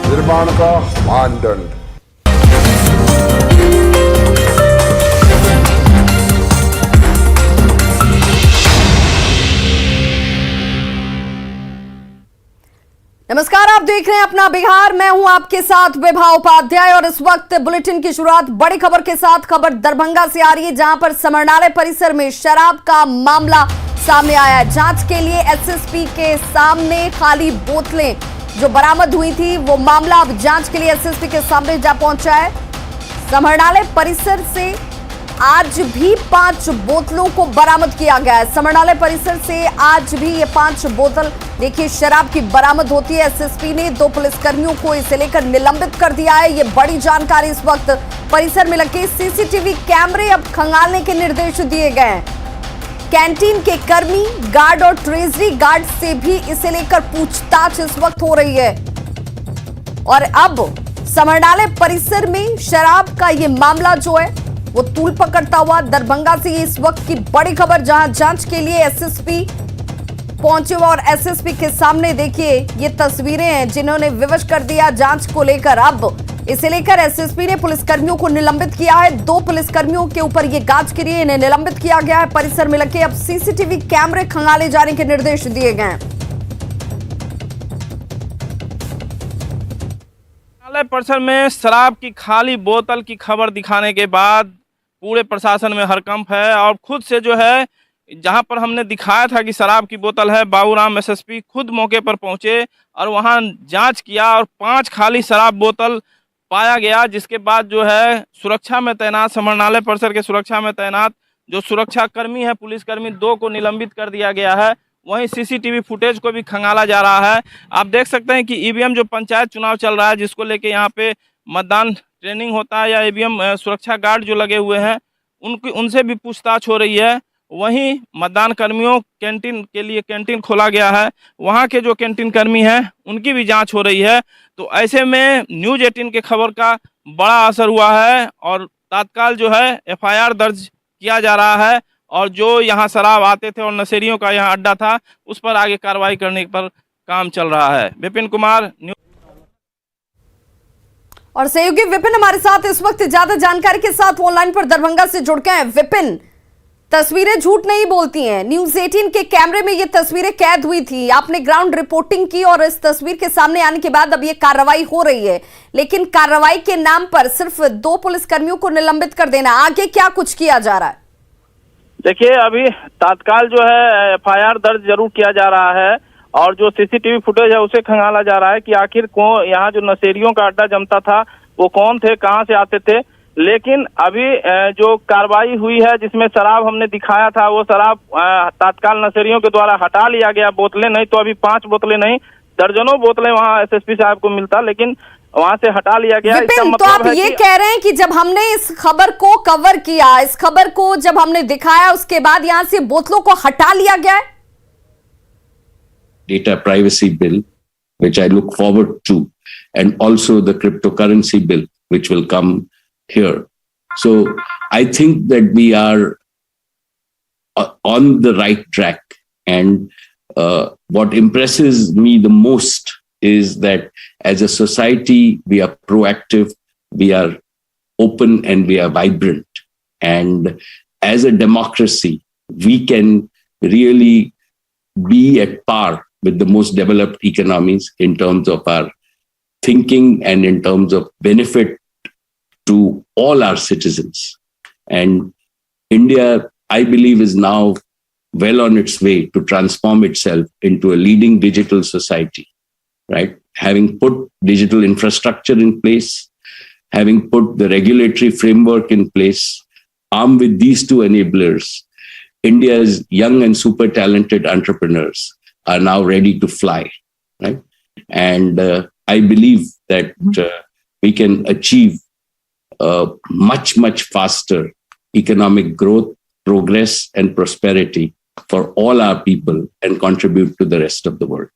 निर्माण का मानदंड। नमस्कार, आप देख रहे हैं अपना बिहार। मैं हूं आपके साथ विभा उपाध्याय और इस वक्त बुलेटिन की शुरुआत बड़ी खबर के साथ। खबर दरभंगा से आ रही है, जहां पर समरणालय परिसर में शराब का मामला सामने आया है। जांच के लिए एसएसपी के सामने खाली बोतलें जो बरामद हुई थी, वो मामला अब जांच के लिए एसएसपी के सामने जा पहुंचा है। समरणालय परिसर से आज भी 5 बोतलों को बरामद किया गया है। समरणालय परिसर से आज भी ये 5 बोतल देखिए शराब की बरामद होती है। एसएसपी ने 2 पुलिसकर्मियों को इसे लेकर निलंबित कर दिया है। ये बड़ी जानकारी इस वक्त परिसर में लगे सीसीटीवी कैमरे अब खंगालने के निर्देश दिए गए हैं। कैंटीन के कर्मी, गार्ड और ट्रेजरी गार्ड से भी इसे लेकर पूछताछ इस वक्त हो रही है। और अब समरणालय परिसर में शराब का ये मामला जो है वो तूल पकड़ता हुआ दरभंगा से ये इस वक्त की बड़ी खबर, जहां जांच के लिए एसएसपी पहुंचे हुए और एसएसपी के सामने देखिए ये तस्वीरें हैं जिन्होंने विवश कर दिया जांच को लेकर। अब इसे लेकर एसएसपी ने पुलिसकर्मियों को निलंबित किया है। 2 पुलिसकर्मियों के ऊपर ये जांच के लिए इन्हें निलंबित किया गया है। परिसर में लगे अब सीसीटीवी कैमरे खंगाले जाने के निर्देश दिए गए हैं। परिसर में शराब की खाली बोतल की खबर दिखाने के बाद पूरे प्रशासन में हड़कंप है। और खुद से जो है जहां पर हमने दिखाया था कि शराब की बोतल है, बाबूराम एसएसपी खुद मौके पर पहुंचे और वहां जांच किया और 5 खाली शराब बोतल पाया गया। जिसके बाद जो है सुरक्षा में तैनात, समरणालय परिसर के सुरक्षा में तैनात जो सुरक्षा कर्मी है, पुलिसकर्मी 2 को निलंबित कर दिया गया है। वहीं सीसीटीवी फुटेज को भी खंगाला जा रहा है। आप देख सकते हैं कि ईवीएम जो पंचायत चुनाव चल रहा है, जिसको लेके यहाँ पे मतदान ट्रेनिंग होता है, या ईवीएम सुरक्षा गार्ड जो लगे हुए हैं उनसे भी पूछताछ हो रही है। वहीं मतदान कर्मियों कैंटीन के लिए कैंटीन खोला गया है, वहाँ के जो कैंटीन कर्मी हैं उनकी भी जांच हो रही है। तो ऐसे में न्यूज़ 18 के खबर का बड़ा असर हुआ है और तत्काल जो है एफआईआर दर्ज किया जा रहा है। और जो यहाँ शराब आते थे और नशेड़ियों का यहाँ अड्डा था, उस पर आगे कार्रवाई करने पर काम चल रहा है। विपिन कुमार और सहयोगी विपिन हमारे साथ इस वक्त ज्यादा जानकारी के साथ ऑनलाइन पर दरभंगा से जुड़ गए हैं। विपिन, तस्वीरें झूठ नहीं बोलती हैं। न्यूज़ 18 के कैमरे में ये तस्वीरें कैद हुई थी, आपने ग्राउंड रिपोर्टिंग की और इस तस्वीर के सामने आने के बाद अब ये कार्रवाई हो रही है। लेकिन कार्रवाई के नाम पर सिर्फ 2 पुलिसकर्मियों को निलंबित कर देना, आगे क्या कुछ किया जा रहा है? देखिए, अभी तत्काल जो है एफआईआर दर्ज जरूर किया जा रहा है और जो सीसीटीवी फुटेज है उसे खंगाला जा रहा है कि आखिर कौन यहाँ जो नशेड़ियों का अड्डा जमता था वो कौन थे, कहाँ से आते थे। लेकिन अभी जो कार्रवाई हुई है, जिसमें शराब हमने दिखाया था, वो शराब तत्काल नशेड़ियों के द्वारा हटा लिया गया। बोतलें नहीं तो अभी 5 बोतलें नहीं, दर्जनों बोतलें वहाँ एसएसपी साहब को मिलता, लेकिन वहां से हटा लिया गया। विपिन, तो आप ये कह रहे हैं कि जब हमने इस खबर को कवर किया, इस खबर को जब हमने दिखाया, उसके बाद यहां से बोतलों को हटा लिया गया है? Data privacy bill, which I look forward to, and also the cryptocurrency bill, which will come here. So I think that we are on the right track. And what impresses me the most is that as a society, we are proactive, we are open, and we are vibrant. And as a democracy, we can really be at par with the most developed economies in terms of our thinking and in terms of benefit to all our citizens. And India, I believe, is now well on its way to transform itself into a leading digital society. Right? Having put digital infrastructure in place, having put the regulatory framework in place, armed with these 2 enablers, India's young and super talented entrepreneurs are now ready to fly. Right? And I believe that we can achieve much, much faster economic growth, progress, and prosperity for all our people and contribute to the rest of the world.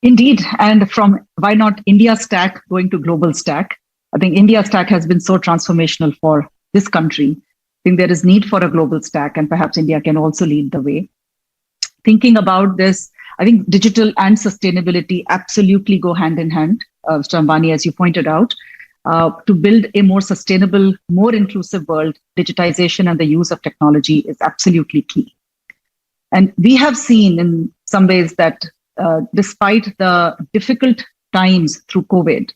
Indeed, and from why not India Stack going to global stack? I think India Stack has been so transformational for this country. I think there is need for a global stack, and perhaps India can also lead the way. Thinking about this, I think digital and sustainability absolutely go hand in hand, Mr. Ambani, as you pointed out. To build a more sustainable, more inclusive world, digitization and the use of technology is absolutely key. And we have seen in some ways that despite the difficult times through COVID,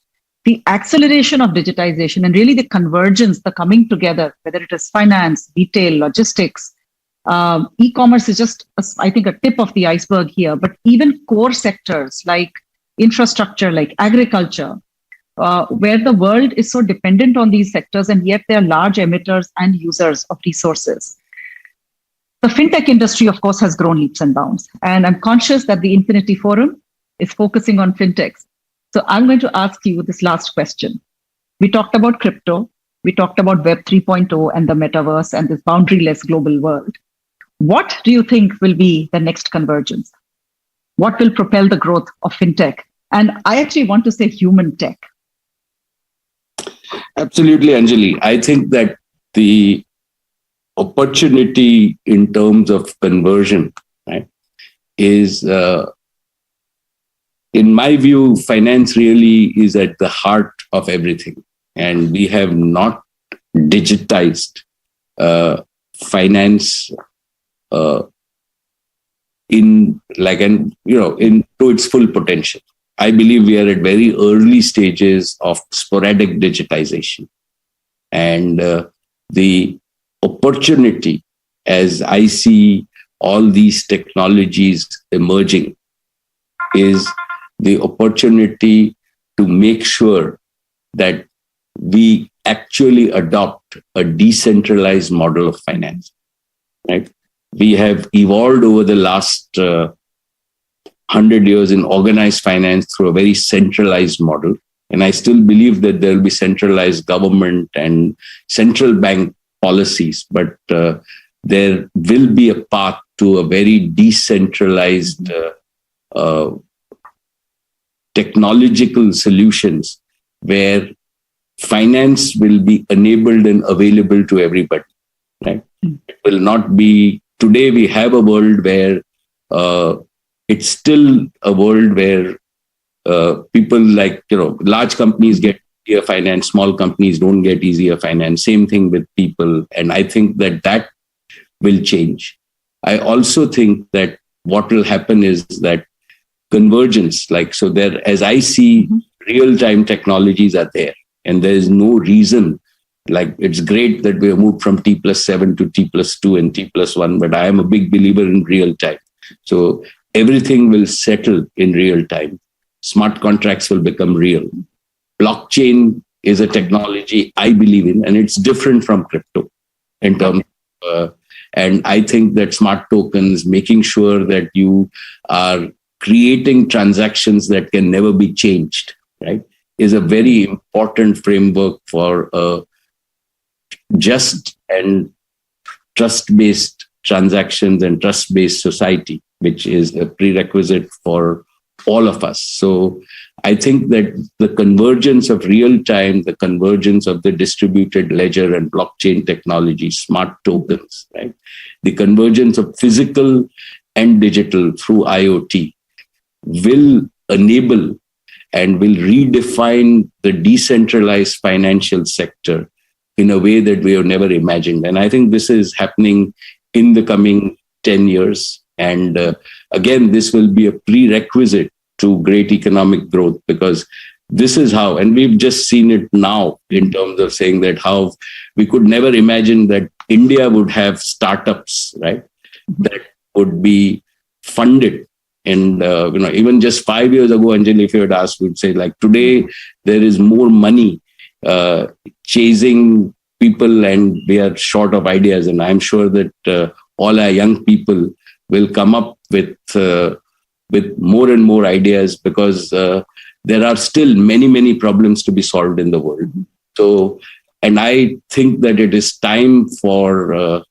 the acceleration of digitization and really the convergence, the coming together, whether it is finance, retail, logistics, e-commerce is just, I think, a tip of the iceberg here. But even core sectors like infrastructure, like agriculture, where the world is so dependent on these sectors, and yet they are large emitters and users of resources. The fintech industry, of course, has grown leaps and bounds. And I'm conscious that the Infinity Forum is focusing on fintechs. So I'm going to ask you this last question. We talked about crypto, we talked about Web 3.0 and the metaverse and this boundaryless global world. What do you think will be the next convergence? What will propel the growth of fintech? And I actually want to say human tech. Absolutely, Anjali. I think that the opportunity in terms of conversion, right, is, in my view, finance really is at the heart of everything. And we have not digitized finance into its full potential. I believe we are at very early stages of sporadic digitization. And the opportunity, as I see all these technologies emerging, is the opportunity to make sure that we actually adopt a decentralized model of finance, right? We have evolved over the last 100 years in organized finance through a very centralized model. And I still believe that there will be centralized government and central bank policies, but there will be a path to a very decentralized technological solutions where finance will be enabled and available to everybody, right? It will not be, today we have a world where it's still a world where people like, large companies get easier finance, small companies don't get easier finance, same thing with people. And I think that will change. I also think that what will happen is that convergence, as I see, real-time technologies are there, and there is no reason, it's great that we have moved from T+7 to T+2 and T+1, but I am a big believer in real time. So everything will settle in real time. Smart contracts will become real. Blockchain is a technology I believe in, and it's different from crypto in terms of, and I think that smart tokens, making sure that you are creating transactions that can never be changed, right, is a very important framework for a just and trust-based transactions and trust-based society, which is a prerequisite for all of us. So I think that the convergence of real time, the convergence of the distributed ledger and blockchain technology, smart tokens, right, the convergence of physical and digital through IoT will enable and will redefine the decentralized financial sector in a way that we have never imagined. And I think this is happening in the coming 10 years. And again, this will be a prerequisite to great economic growth, because this is how, and we've just seen it now in terms of saying that how we could never imagine that India would have startups, right, that would be funded. And, even just 5 years ago, Anjali, if you had asked, we'd say today there is more money chasing people and we are short of ideas. And I'm sure that all our young people will come up with more and more ideas, because there are still many, many problems to be solved in the world. So, and I think that it is time for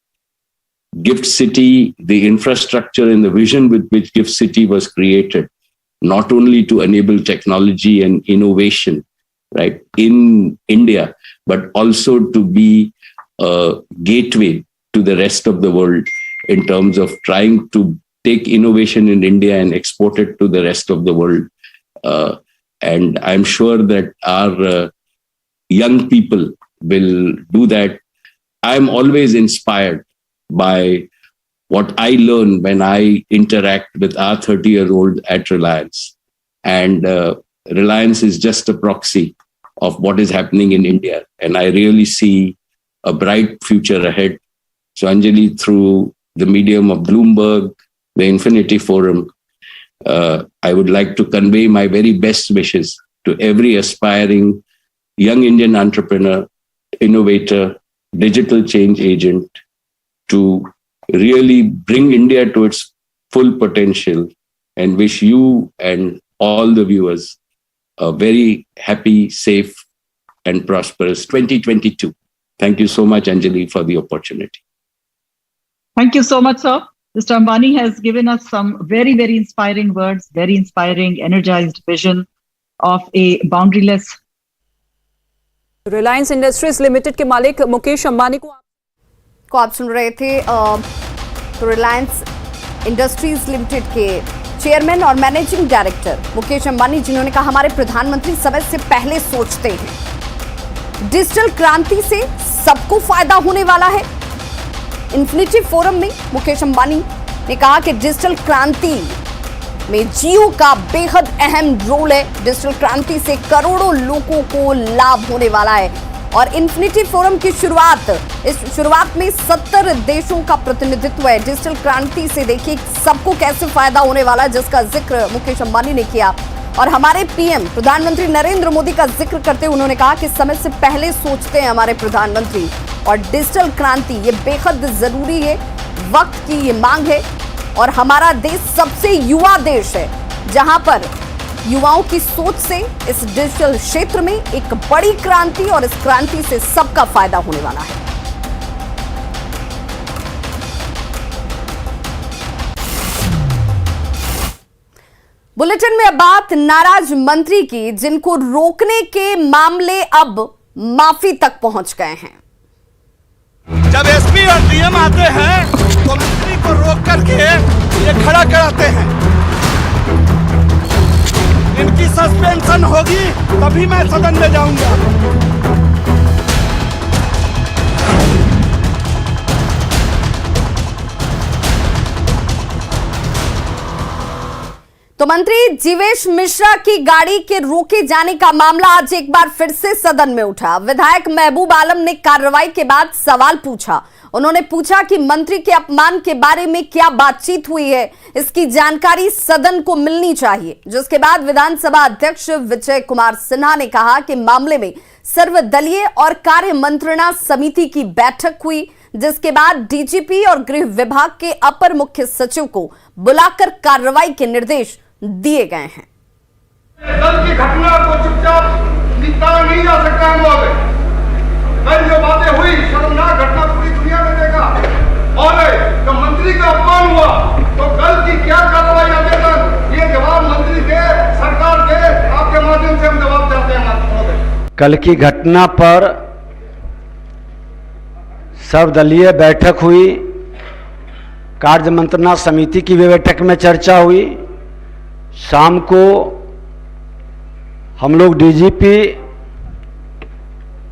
Gift City, the infrastructure and the vision with which Gift City was created, not only to enable technology and innovation, right, in India, but also to be a gateway to the rest of the world in terms of trying to take innovation in India and export it to the rest of the world. And I'm sure that our young people will do that. I'm always inspired by what I learn when I interact with our 30-year-old at Reliance. And Reliance is just a proxy of what is happening in India. And I really see a bright future ahead. So Anjali, through the medium of Bloomberg, the Infinity Forum, I would like to convey my very best wishes to every aspiring young Indian entrepreneur, innovator, digital change agent to really bring India to its full potential, and wish you and all the viewers a very happy, safe, and prosperous 2022. Thank you so much, Anjali, for the opportunity. Thank you so much, sir. Mr. Ambani has given us some very, very inspiring words, very inspiring, energized vision of a boundaryless. Reliance industries limited के मालिक मुकेश अंबानी को आप सुन रहे थे। तो Reliance industries limited के chairman और managing director Mukesh Ambani, जिन्होंने कहा हमारे प्रधानमंत्री समय से पहले सोचते हैं, डिजिटल क्रांति से सबको फायदा होने वाला है। इन्फिनिटी फोरम में मुकेश अंबानी ने कहा कि डिजिटल क्रांति में जियो का बेहद अहम रोल है। डिजिटल क्रांति से करोड़ों लोगों को लाभ होने वाला है। और इन्फिनिटी फोरम की इस शुरुआत में 70 देशों का प्रतिनिधित्व है। डिजिटल क्रांति से देखिए सबको कैसे फायदा होने वाला है, जिसका जिक्र मुकेश अंबानी ने किया। और हमारे पीएम प्रधानमंत्री नरेंद्र मोदी का जिक्र करते हुए उन्होंने कहा कि समय से पहले सोचते हैं हमारे प्रधानमंत्री, और डिजिटल क्रांति ये बेहद जरूरी है, वक्त की ये मांग है। और हमारा देश सबसे युवा देश है, जहां पर युवाओं की सोच से इस डिजिटल क्षेत्र में एक बड़ी क्रांति, और इस क्रांति से सबका फायदा होने वाला है। बुलेटिन में अब बात नाराज मंत्री की, जिनको रोकने के मामले अब माफी तक पहुंच गए हैं। जब एसपी और डीएम आते हैं तो मंत्री को रोक करके ये खड़ा कराते हैं। इनकी सस्पेंशन होगी तभी मैं सदन में जाऊंगा। तो मंत्री जीवेश मिश्रा की गाड़ी के रोके जाने का मामला आज एक बार फिर से सदन में उठा। विधायक महबूब आलम ने कार्रवाई के बाद सवाल पूछा। उन्होंने पूछा कि मंत्री के अपमान के बारे में क्या बातचीत हुई है, इसकी जानकारी सदन को मिलनी चाहिए। जिसके बाद विधानसभा अध्यक्ष विजय कुमार सिन्हा ने कहा कि मामले में सर्वदलीय और कार्य मंत्रणा समिति की बैठक हुई, जिसके बाद डीजीपी और गृह विभाग के अपर मुख्य सचिव को बुलाकर कार्रवाई के निर्देश दिए गए हैं। कल की घटना को चुपचाप निपटाया नहीं जा सकता हम लोग। कल जो बातें हुई शर्मनाक घटना पूरी दुनिया में देखा, और तो मंत्री का अपमान हुआ तो कल की क्या कार्रवाई आगे तक, ये जवाब मंत्री दे, सरकार दे, आपके माध्यम से हम जवाब चाहते हैं। कल की घटना पर सर्वदलीय बैठक हुई, कार्य मंत्रणा समिति की भी बैठक में चर्चा हुई। शाम को हम लोग डीजीपी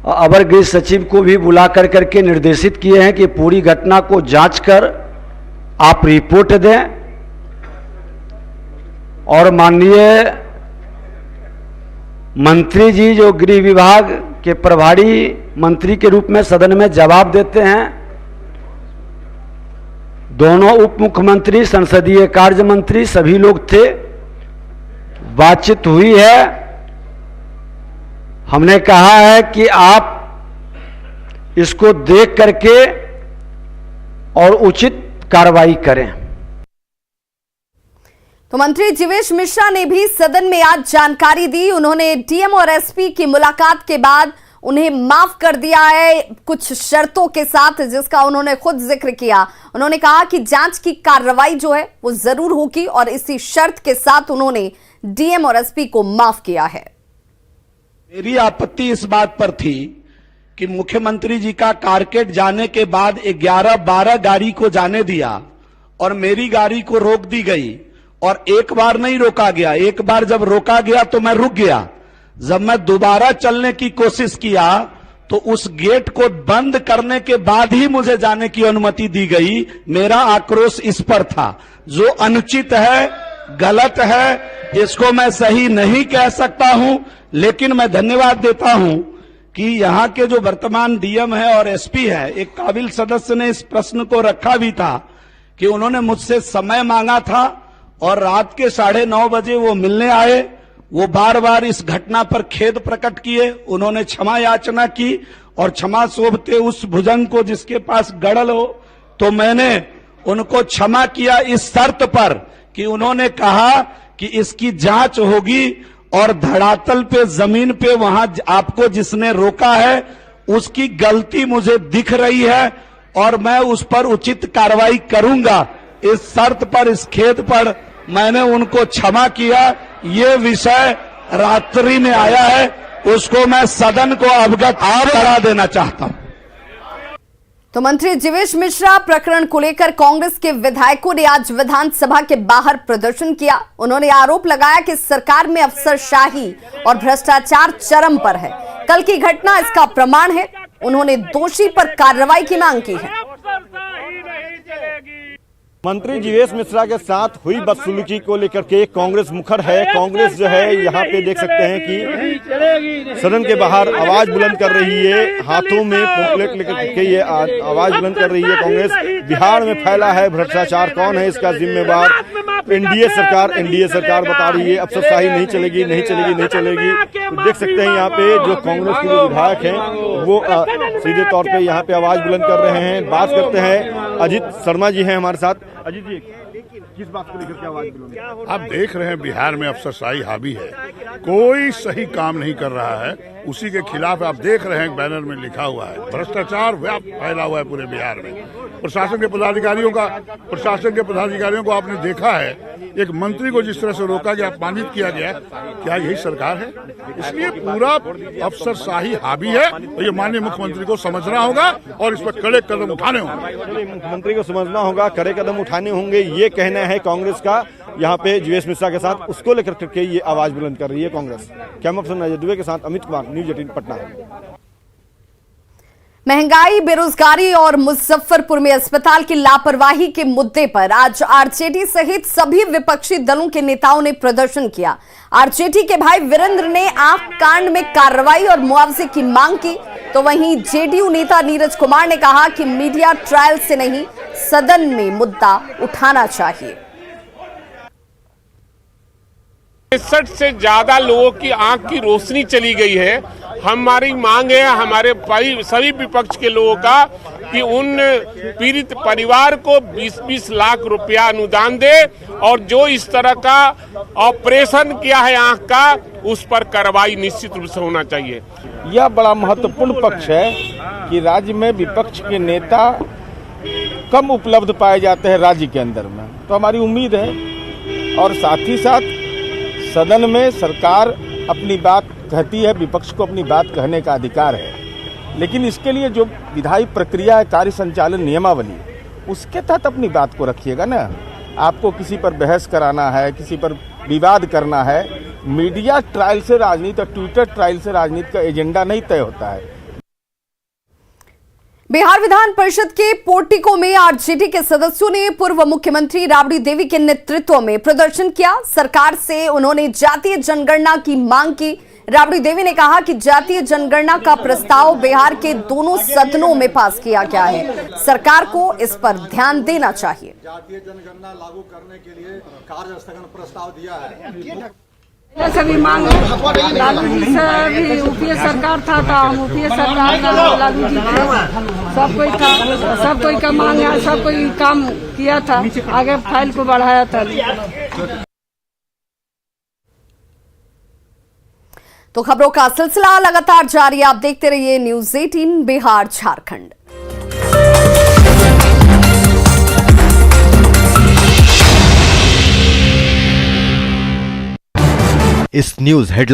और अवर गृह सचिव को भी बुला करके निर्देशित किए हैं कि पूरी घटना को जांच कर आप रिपोर्ट दें, और माननीय मंत्री जी जो गृह विभाग के प्रभारी मंत्री के रूप में सदन में जवाब देते हैं, दोनों उप मुख्यमंत्री, संसदीय कार्य मंत्री सभी लोग थे, बातचीत हुई है। हमने कहा है कि आप इसको देख करके और उचित कार्रवाई करें। तो मंत्री जीवेश मिश्रा ने भी सदन में आज जानकारी दी। उन्होंने डीएम और एसपी की मुलाकात के बाद उन्हें माफ कर दिया है कुछ शर्तों के साथ, जिसका उन्होंने खुद जिक्र किया। उन्होंने कहा कि जांच की कार्रवाई जो है वो जरूर होगी, और इसी शर्त के साथ उन्होंने डीएम और एसपी को माफ किया है। मेरी आपत्ति इस बात पर थी कि मुख्यमंत्री जी का कारकेड जाने के बाद 11-12 गाड़ी को जाने दिया और मेरी गाड़ी को रोक दी गई, और एक बार नहीं रोका गया, एक बार जब रोका गया तो मैं रुक गया। जब मैं दोबारा चलने की कोशिश किया तो उस गेट को बंद करने के बाद ही मुझे जाने की अनुमति दी गई। मेरा आक्रोश इस पर था। जो अनुचित है, गलत है, इसको मैं सही नहीं कह सकता हूं, लेकिन मैं धन्यवाद देता हूं कि यहां के जो वर्तमान डीएम है और एसपी है, एक काबिल सदस्य ने इस प्रश्न को रखा भी था कि उन्होंने मुझसे समय मांगा था और रात के 9:30 बजे वो मिलने आए। वो बार बार इस घटना पर खेद प्रकट किए, उन्होंने क्षमा याचना की और क्षमा सोभते उस भुजंग को जिसके पास गड़ल हो, तो मैंने उनको क्षमा किया इस शर्त पर कि उन्होंने कहा कि इसकी जांच होगी और धरातल पे, जमीन पे वहां आपको जिसने रोका है उसकी गलती मुझे दिख रही है और मैं उस पर उचित कार्रवाई करूंगा। इस शर्त पर, इस खेद पर मैंने उनको क्षमा किया। ये विषय रात्रि में आया है, उसको मैं सदन को अवगत करा देना चाहता हूं। तो मंत्री जीवेश मिश्रा प्रकरण को लेकर कांग्रेस के विधायकों ने आज विधानसभा के बाहर प्रदर्शन किया। उन्होंने आरोप लगाया कि सरकार में अफसरशाही और भ्रष्टाचार चरम पर है। कल की घटना इसका प्रमाण है। उन्होंने दोषी पर कार्रवाई की मांग की है। मंत्री जीवेश मिश्रा के साथ हुई बदसलूकी को लेकर के कांग्रेस मुखर है। कांग्रेस जो है यहाँ पे देख सकते हैं कि सदन के बाहर आवाज बुलंद कर रही है, हाथों में पॉम्पलेट लेकर के ये आवाज बुलंद कर रही है। कांग्रेस बिहार में फैला है भ्रष्टाचार, कौन है इसका जिम्मेवार? एनडीए सरकार बता रही है अफसरशाही नहीं चलेगी, नहीं चलेगी, नहीं चलेगी। तो देख सकते हैं यहाँ पे जो कांग्रेस के जो विधायक हैं वो सीधे तौर पे यहाँ पे आवाज बुलंद कर रहे हैं। बात करते हैं, अजीत शर्मा जी हैं हमारे साथ। अजीत जी, किस बात को लेकर के आवाज बुलंद? आप देख रहे हैं बिहार में अफसरशाही हावी है, कोई सही काम नहीं कर रहा है, उसी के खिलाफ आप देख रहे हैं बैनर में लिखा हुआ है। भ्रष्टाचार व्याप्त फैला हुआ है पूरे बिहार में। प्रशासन के पदाधिकारियों को आपने देखा है, एक मंत्री को जिस तरह से रोका गया, अपमानित किया गया, क्या यही सरकार है? इसलिए पूरा अफसरशाही हावी है और ये माननीय मुख्यमंत्री को समझना होगा और इस पर कड़े कदम उठाने होंगे। मुख्यमंत्री को समझना होगा, कड़े कदम उठाने होंगे, ये कहना है कांग्रेस का। यहाँ पे जीवेश मिश्रा के साथ उसको लेकर के ये आवाज बुलंद कर रही है कांग्रेस। कैमरा पर्सन अजय दुबे के साथ अमित कुमार, न्यूज 18 पटना। महंगाई, बेरोजगारी और मुजफ्फरपुर में अस्पताल की लापरवाही के मुद्दे पर आज आरजेडी सहित सभी विपक्षी दलों के नेताओं ने प्रदर्शन किया। आरजेडी के भाई वीरेंद्र ने आंख कांड में कार्रवाई और मुआवजे की मांग की, तो वहीं जेडीयू नेता नीरज कुमार ने कहा कि मीडिया ट्रायल से नहीं, सदन में मुद्दा उठाना चाहिए। 63 से ज्यादा लोगों की आंख की रोशनी चली गई है। हमारी मांग है हमारे सभी विपक्ष के लोगों का कि उन पीड़ित परिवार को 20-20 लाख रुपया अनुदान दे और जो इस तरह का ऑपरेशन किया है आंख का, उस पर कार्रवाई निश्चित रूप से होना चाहिए। यह बड़ा महत्वपूर्ण पक्ष है कि राज्य में विपक्ष के नेता कम उपलब्ध पाए जाते हैं राज्य के अंदर में, तो हमारी उम्मीद है और साथ ही साथ सदन में सरकार अपनी बात कहती है, विपक्ष को अपनी बात कहने का अधिकार है, लेकिन इसके लिए जो विधायी प्रक्रिया है, कार्य संचालन नियमावली, उसके तहत अपनी बात को रखिएगा ना। आपको किसी पर बहस कराना है, किसी पर विवाद करना है, मीडिया ट्रायल से राजनीति और ट्विटर ट्रायल से राजनीति का एजेंडा नहीं तय होता है। बिहार विधान परिषद के पोर्टिको में आरजेडी के सदस्यों ने पूर्व मुख्यमंत्री राबड़ी देवी के नेतृत्व में प्रदर्शन किया। सरकार से उन्होंने जातीय जनगणना की मांग की। राबड़ी देवी ने कहा कि जातीय जनगणना का प्रस्ताव बिहार के दोनों सदनों में पास किया गया है, सरकार को इस पर ध्यान देना चाहिए। जातीय जनगणना लागू करने के लिए कार्य स्थगन प्रस्ताव दिया है। सभी मांग लालू जी से भी यूपीए सरकार था हम यूपीए सरकार का लालू जी सब कोई का मांग है, सब कोई काम किया था, आगे फाइल को बढ़ाया था। तो खबरों का सिलसिला लगातार जारी, आप देखते रहिए न्यूज 18 बिहार झारखंड। इस न्यूज हेडलाइन